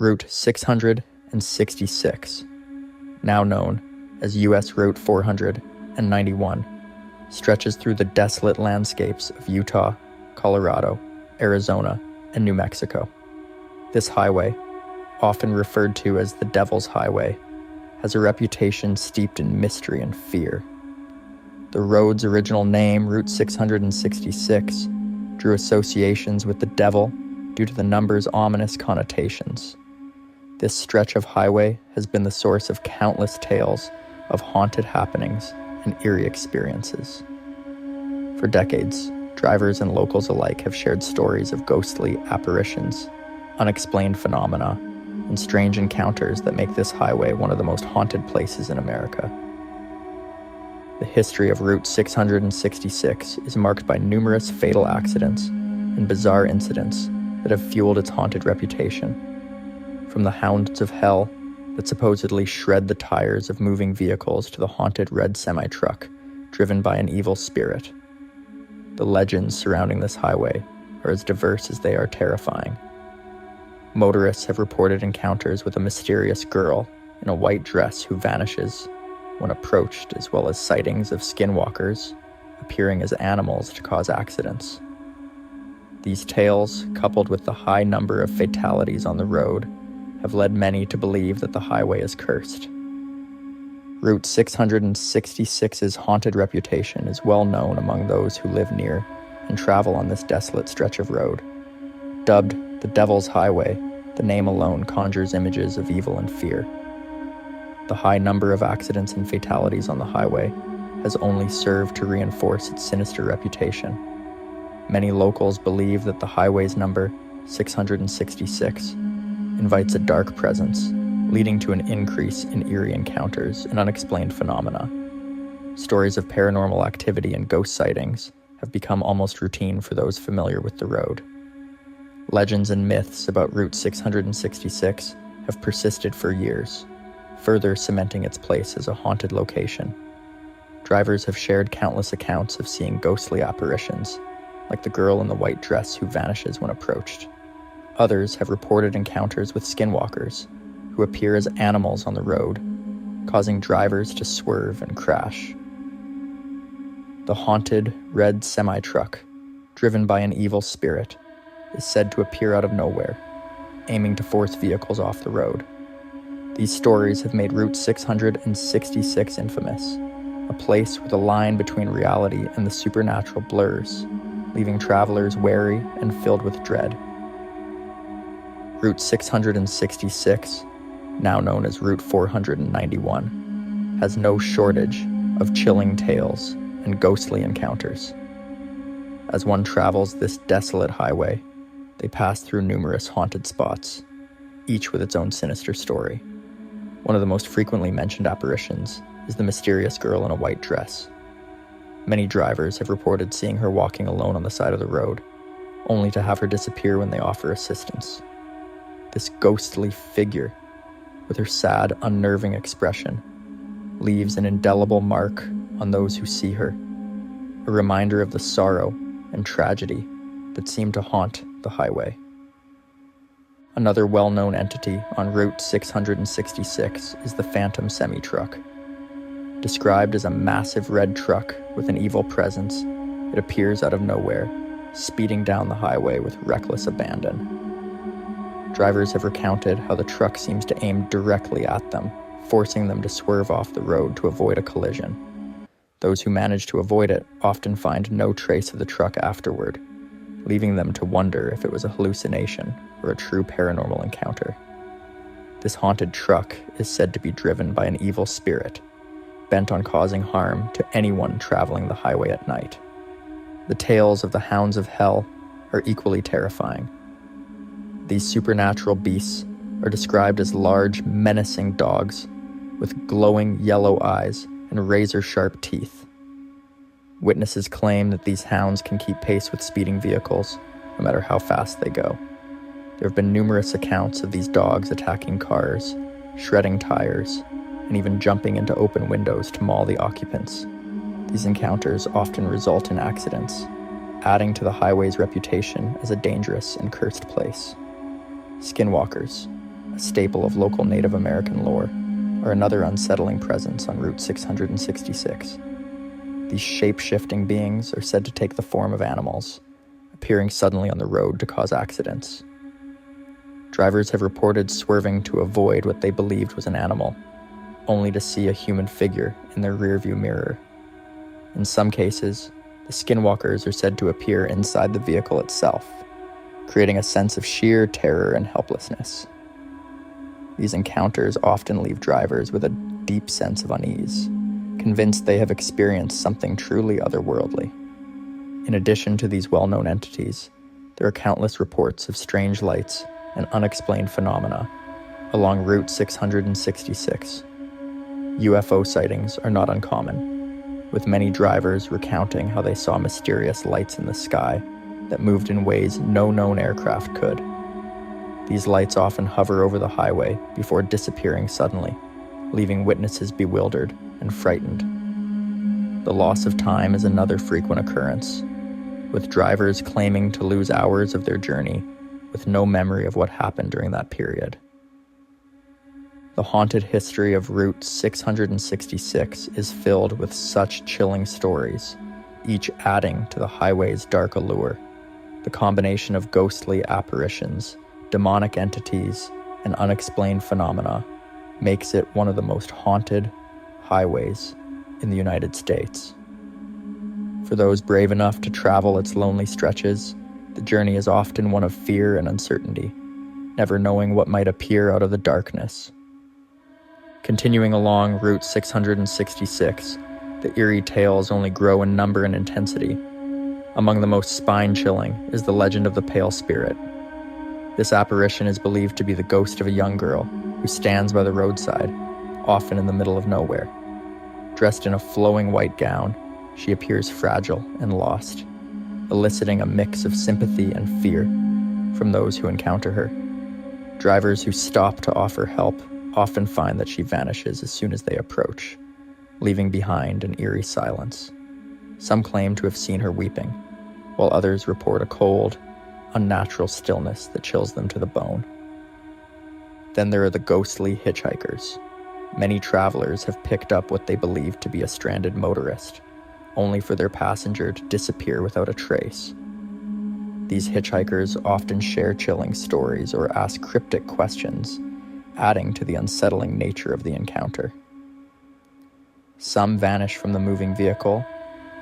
Route 666, now known as U.S. Route 491, stretches through the desolate landscapes of Utah, Colorado, Arizona, and New Mexico. This highway, often referred to as the Devil's Highway, has a reputation steeped in mystery and fear. The road's original name, Route 666, drew associations with the devil due to the number's ominous connotations. This stretch of highway has been the source of countless tales of haunted happenings and eerie experiences. For decades, drivers and locals alike have shared stories of ghostly apparitions, unexplained phenomena, and strange encounters that make this highway one of the most haunted places in America. The history of Route 666 is marked by numerous fatal accidents and bizarre incidents that have fueled its haunted reputation. From the hounds of hell that supposedly shred the tires of moving vehicles to the haunted red semi-truck driven by an evil spirit. The legends surrounding this highway are as diverse as they are terrifying. Motorists have reported encounters with a mysterious girl in a white dress who vanishes when approached, as well as sightings of skinwalkers appearing as animals to cause accidents. These tales, coupled with the high number of fatalities on the road, have led many to believe that the highway is cursed. Route 666's haunted reputation is well known among those who live near and travel on this desolate stretch of road. Dubbed the Devil's Highway, the name alone conjures images of evil and fear. The high number of accidents and fatalities on the highway has only served to reinforce its sinister reputation. Many locals believe that the highway's number, 666, invites a dark presence, leading to an increase in eerie encounters and unexplained phenomena. Stories of paranormal activity and ghost sightings have become almost routine for those familiar with the road. Legends and myths about Route 666 have persisted for years, further cementing its place as a haunted location. Drivers have shared countless accounts of seeing ghostly apparitions, like the girl in the white dress who vanishes when approached. Others have reported encounters with skinwalkers, who appear as animals on the road, causing drivers to swerve and crash. The haunted red semi-truck, driven by an evil spirit, is said to appear out of nowhere, aiming to force vehicles off the road. These stories have made Route 666 infamous, a place where the line between reality and the supernatural blurs, leaving travelers wary and filled with dread. Route 666, now known as Route 491, has no shortage of chilling tales and ghostly encounters. As one travels this desolate highway, they pass through numerous haunted spots, each with its own sinister story. One of the most frequently mentioned apparitions is the mysterious girl in a white dress. Many drivers have reported seeing her walking alone on the side of the road, only to have her disappear when they offer assistance. This ghostly figure, with her sad, unnerving expression, leaves an indelible mark on those who see her, a reminder of the sorrow and tragedy that seem to haunt the highway. Another well-known entity on Route 666 is the Phantom Semi-Truck. Described as a massive red truck with an evil presence, it appears out of nowhere, speeding down the highway with reckless abandon. Drivers have recounted how the truck seems to aim directly at them, forcing them to swerve off the road to avoid a collision. Those who manage to avoid it often find no trace of the truck afterward, leaving them to wonder if it was a hallucination or a true paranormal encounter. This haunted truck is said to be driven by an evil spirit, bent on causing harm to anyone traveling the highway at night. The tales of the hounds of hell are equally terrifying. These supernatural beasts are described as large, menacing dogs with glowing yellow eyes and razor-sharp teeth. Witnesses claim that these hounds can keep pace with speeding vehicles, no matter how fast they go. There have been numerous accounts of these dogs attacking cars, shredding tires, and even jumping into open windows to maul the occupants. These encounters often result in accidents, adding to the highway's reputation as a dangerous and cursed place. Skinwalkers, a staple of local Native American lore, are another unsettling presence on Route 666. These shape-shifting beings are said to take the form of animals, appearing suddenly on the road to cause accidents. Drivers have reported swerving to avoid what they believed was an animal, only to see a human figure in their rearview mirror. In some cases, the skinwalkers are said to appear inside the vehicle itself, creating a sense of sheer terror and helplessness. These encounters often leave drivers with a deep sense of unease, convinced they have experienced something truly otherworldly. In addition to these well-known entities, there are countless reports of strange lights and unexplained phenomena along Route 666. UFO sightings are not uncommon, with many drivers recounting how they saw mysterious lights in the sky that moved in ways no known aircraft could. These lights often hover over the highway before disappearing suddenly, leaving witnesses bewildered and frightened. The loss of time is another frequent occurrence, with drivers claiming to lose hours of their journey with no memory of what happened during that period. The haunted history of Route 666 is filled with such chilling stories, each adding to the highway's dark allure. The combination of ghostly apparitions, demonic entities, and unexplained phenomena makes it one of the most haunted highways in the United States. For those brave enough to travel its lonely stretches, the journey is often one of fear and uncertainty, never knowing what might appear out of the darkness. Continuing along Route 666, the eerie tales only grow in number and intensity. Among the most spine-chilling is the legend of the Pale Spirit. This apparition is believed to be the ghost of a young girl who stands by the roadside, often in the middle of nowhere. Dressed in a flowing white gown, she appears fragile and lost, eliciting a mix of sympathy and fear from those who encounter her. Drivers who stop to offer help often find that she vanishes as soon as they approach, leaving behind an eerie silence. Some claim to have seen her weeping, while others report a cold, unnatural stillness that chills them to the bone. Then there are the ghostly hitchhikers. Many travelers have picked up what they believe to be a stranded motorist, only for their passenger to disappear without a trace. These hitchhikers often share chilling stories or ask cryptic questions, adding to the unsettling nature of the encounter. Some vanish from the moving vehicle,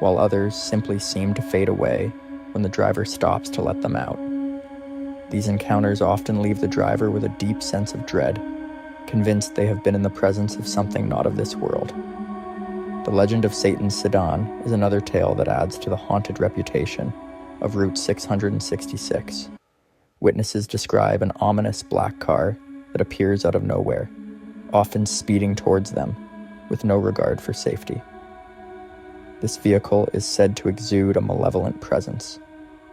while others simply seem to fade away when the driver stops to let them out. These encounters often leave the driver with a deep sense of dread, convinced they have been in the presence of something not of this world. The legend of Satan's sedan is another tale that adds to the haunted reputation of Route 666. Witnesses describe an ominous black car that appears out of nowhere, often speeding towards them with no regard for safety. This vehicle is said to exude a malevolent presence,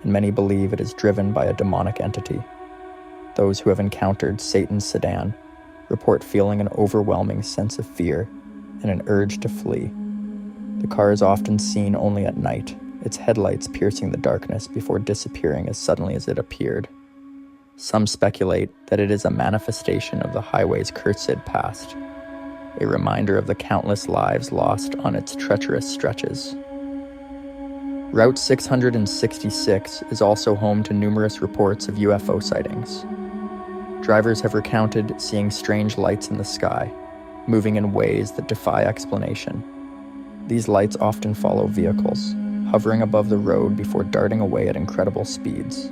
and many believe it is driven by a demonic entity. Those who have encountered Satan's sedan report feeling an overwhelming sense of fear and an urge to flee. The car is often seen only at night, its headlights piercing the darkness before disappearing as suddenly as it appeared. Some speculate that it is a manifestation of the highway's cursed past, a reminder of the countless lives lost on its treacherous stretches. Route 666 is also home to numerous reports of UFO sightings. Drivers have recounted seeing strange lights in the sky, moving in ways that defy explanation. These lights often follow vehicles, hovering above the road before darting away at incredible speeds.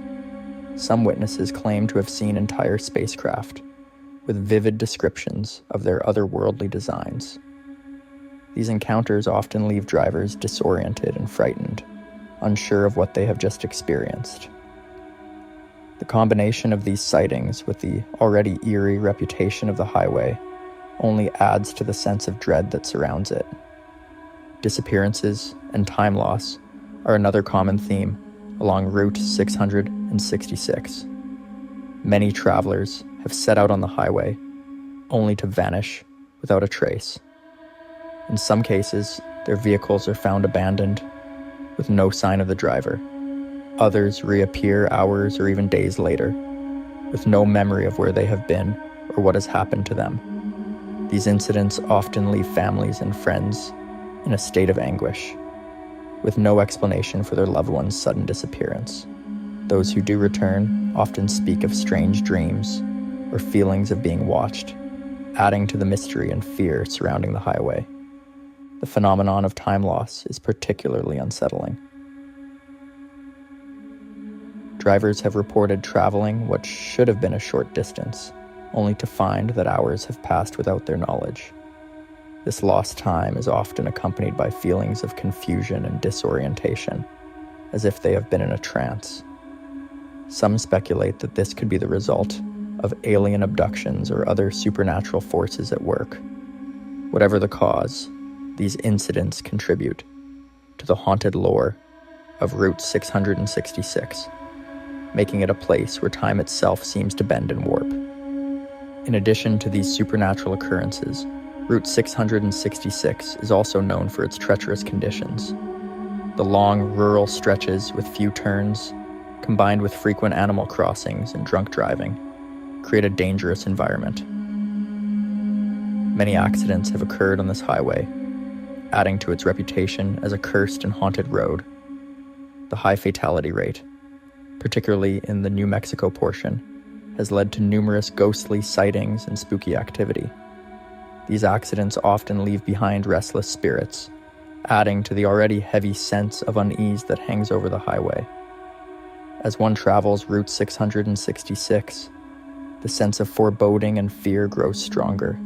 Some witnesses claim to have seen entire spacecraft, with vivid descriptions of their otherworldly designs. These encounters often leave drivers disoriented and frightened, unsure of what they have just experienced. The combination of these sightings with the already eerie reputation of the highway only adds to the sense of dread that surrounds it. Disappearances and time loss are another common theme along Route 666. Many travelers have set out on the highway, only to vanish without a trace. In some cases, their vehicles are found abandoned, with no sign of the driver. Others reappear hours or even days later, with no memory of where they have been or what has happened to them. These incidents often leave families and friends in a state of anguish, with no explanation for their loved one's sudden disappearance. Those who do return often speak of strange dreams or feelings of being watched, adding to the mystery and fear surrounding the highway. The phenomenon of time loss is particularly unsettling. Drivers have reported traveling what should have been a short distance, only to find that hours have passed without their knowledge. This lost time is often accompanied by feelings of confusion and disorientation, as if they have been in a trance. Some speculate that this could be the result of alien abductions or other supernatural forces at work. Whatever the cause, these incidents contribute to the haunted lore of Route 666, making it a place where time itself seems to bend and warp. In addition to these supernatural occurrences, Route 666 is also known for its treacherous conditions. The long, rural stretches with few turns, combined with frequent animal crossings and drunk driving, create a dangerous environment. Many accidents have occurred on this highway, adding to its reputation as a cursed and haunted road. The high fatality rate, particularly in the New Mexico portion, has led to numerous ghostly sightings and spooky activity. These accidents often leave behind restless spirits, adding to the already heavy sense of unease that hangs over the highway. As one travels Route 666, the sense of foreboding and fear grows stronger.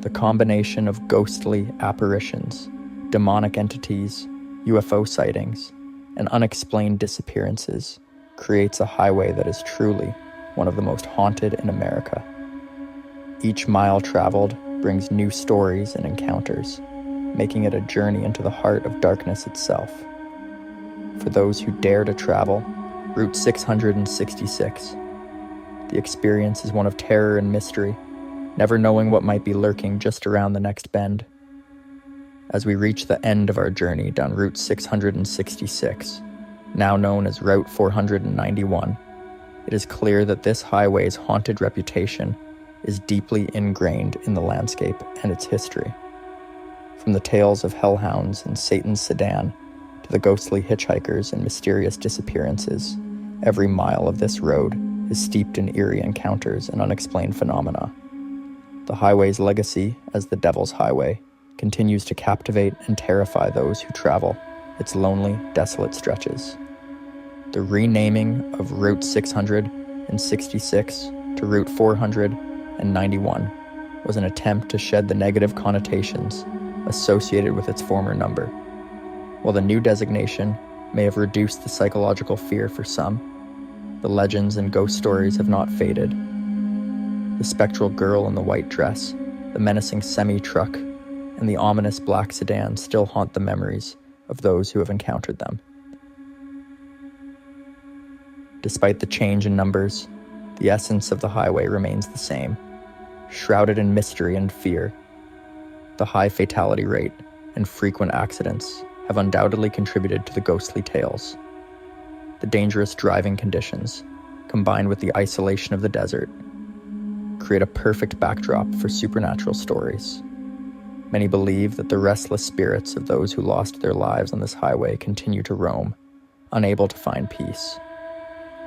The combination of ghostly apparitions, demonic entities, UFO sightings, and unexplained disappearances creates a highway that is truly one of the most haunted in America. Each mile traveled brings new stories and encounters, making it a journey into the heart of darkness itself. For those who dare to travel Route 666, the experience is one of terror and mystery, never knowing what might be lurking just around the next bend. As we reach the end of our journey down Route 666, now known as Route 491, it is clear that this highway's haunted reputation is deeply ingrained in the landscape and its history. From the tales of Hellhounds and Satan's sedan to the ghostly hitchhikers and mysterious disappearances, every mile of this road is steeped in eerie encounters and unexplained phenomena. The highway's legacy as the Devil's Highway continues to captivate and terrify those who travel its lonely, desolate stretches. The renaming of Route 666 to Route 491 was an attempt to shed the negative connotations associated with its former number. While the new designation may have reduced the psychological fear for some, the legends and ghost stories have not faded. The spectral girl in the white dress, the menacing semi-truck, and the ominous black sedan still haunt the memories of those who have encountered them. Despite the change in numbers, the essence of the highway remains the same, shrouded in mystery and fear. The high fatality rate and frequent accidents have undoubtedly contributed to the ghostly tales. The dangerous driving conditions, combined with the isolation of the desert, create a perfect backdrop for supernatural stories. Many believe that the restless spirits of those who lost their lives on this highway continue to roam, unable to find peace.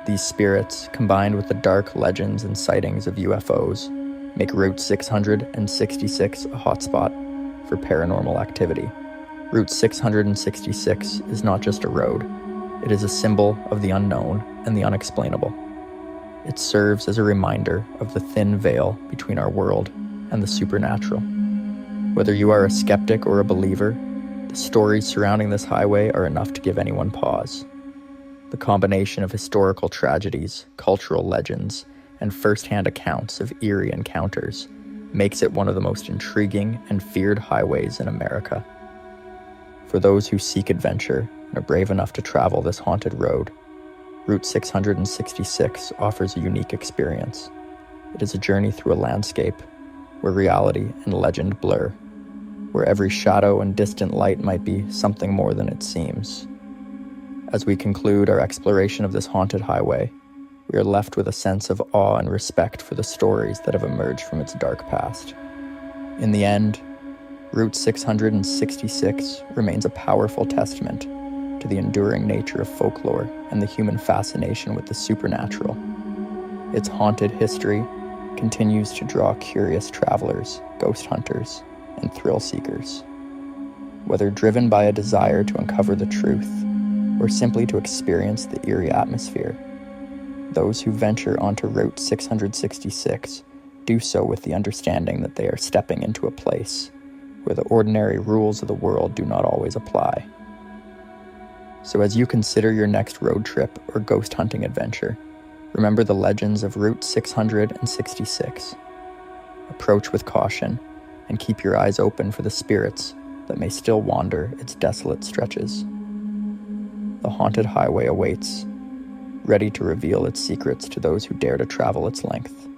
These spirits, combined with the dark legends and sightings of UFOs, make Route 666 a hotspot for paranormal activity. Route 666 is not just a road. It is a symbol of the unknown and the unexplainable. It serves as a reminder of the thin veil between our world and the supernatural. Whether you are a skeptic or a believer, the stories surrounding this highway are enough to give anyone pause. The combination of historical tragedies, cultural legends, and first-hand accounts of eerie encounters makes it one of the most intriguing and feared highways in America. For those who seek adventure and are brave enough to travel this haunted road, Route 666 offers a unique experience. It is a journey through a landscape where reality and legend blur, where every shadow and distant light might be something more than it seems. As we conclude our exploration of this haunted highway, we are left with a sense of awe and respect for the stories that have emerged from its dark past. In the end, Route 666 remains a powerful testament to the enduring nature of folklore and the human fascination with the supernatural. Its haunted history continues to draw curious travelers, ghost hunters, and thrill seekers. Whether driven by a desire to uncover the truth or simply to experience the eerie atmosphere, those who venture onto Route 666 do so with the understanding that they are stepping into a place where the ordinary rules of the world do not always apply. So as you consider your next road trip or ghost hunting adventure, remember the legends of Route 666. Approach with caution and keep your eyes open for the spirits that may still wander its desolate stretches. The haunted highway awaits, ready to reveal its secrets to those who dare to travel its length.